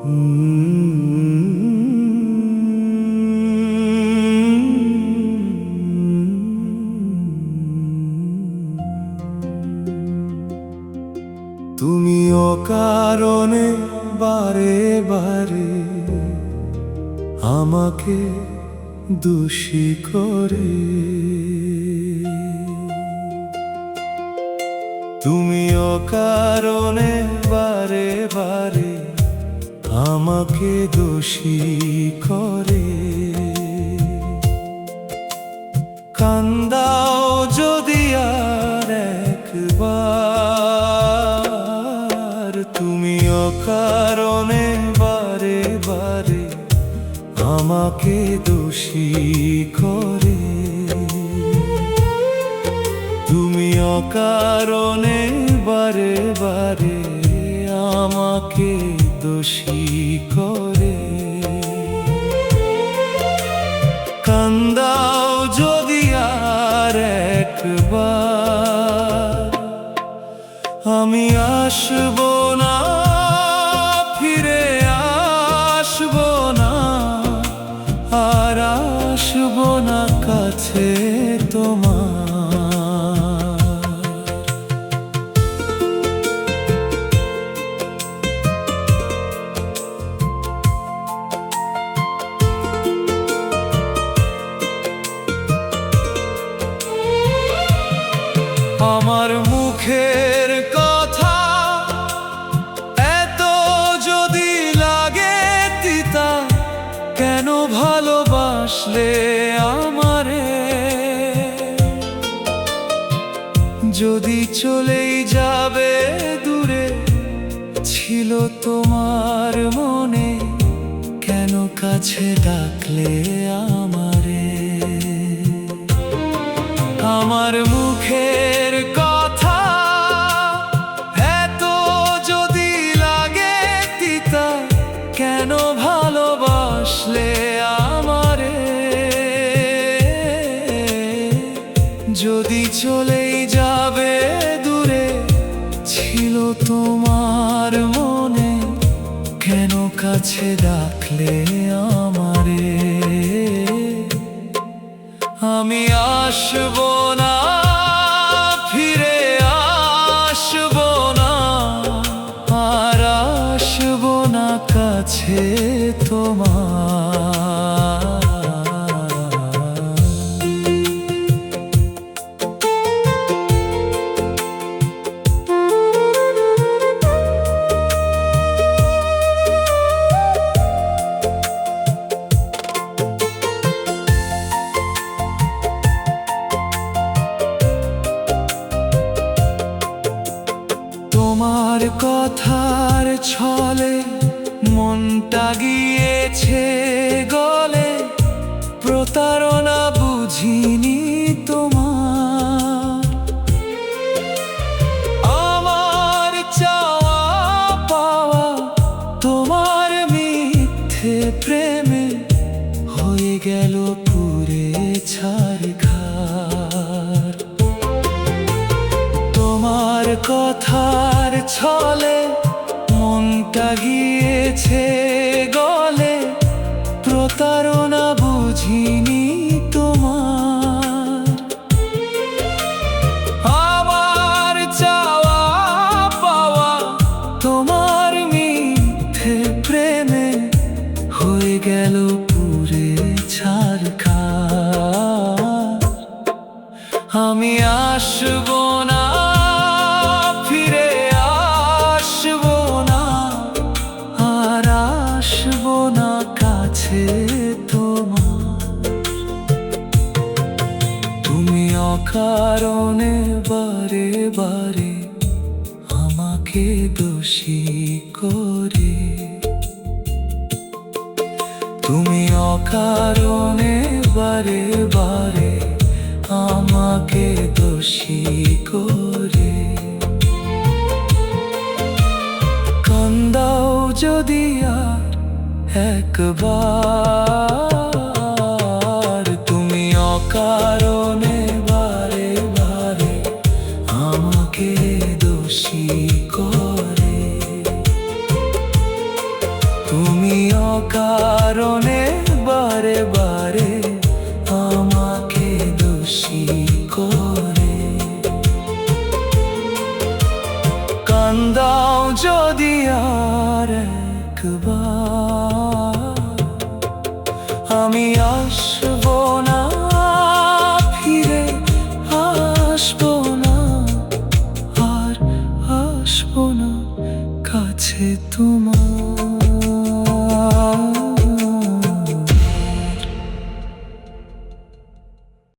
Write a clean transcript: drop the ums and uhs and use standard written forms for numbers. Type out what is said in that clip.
তুমি অকারণে বারে বারে আমাকে দোষী করে, তুমি অকারণে বারে বারে আমাকে দোষী করে। কান্দাও যদি আর একবার, তুমি অকারণে বারে বারে আমাকে দোষী করে। তুমি অকারণে বারে বারে আমাকে দোষী করে। কান্দাও যদি আর একবার, আমি আসব না, ফিরে আসব না, আর আসব না কাছে তোমার। আমার মুখের কথা এত যদি লাগে তিতা, কেন ভালোবাসলে আমারে? যদি চলেই যাবে দূরে, ছিল তোমার মনে, কেন কাছে ডাকলে আমারে? আমার মুখের কথা এত যদি লাগে তিতা, কেন ভালোবাসলে আমারে? যদি চলেই যাবে দূরে, ছিল তোমার মনে, কেন কাছে ডাকলে আমারে? আমি আসব না, ফিরে আসব না, আর আসব না কাছে তোমার। তোমার কথার ছলে মনটা গিয়েছে গলে, প্রতারণা বুঝিনি তোমার। আমার চাওয়া পাওয়া তোমার মিথ্যে প্রেমে হয়ে গেল পুরে ছারখার। তোমার কথার ছলে মনটা গিয়েছে গলে, প্রতারণা বুঝিনি তোমার। আমার চাওয়া পাওয়া তোমার মিথ্যে প্রেমে হয়ে গেল পুরে ছারখার। আমি আসব না, ফিরে আসব না, আর আসব না কাছে তোমার। তুমি অকারণে বারে বারে আমাকে দোষী করে। তুমি অকারণে বারে বারে আমাকে দোষী করে। কান্দাও যদি আর একবার, তুমি অকারণে বারে বারে আমাকে দোষী করে। কারণে বারে বারে আমাকে দোষী করে। কান্দাও যদি আর একবার, আমি আসবো না, ফিরে আসবো না, আর আসবো না কাছে তোমার।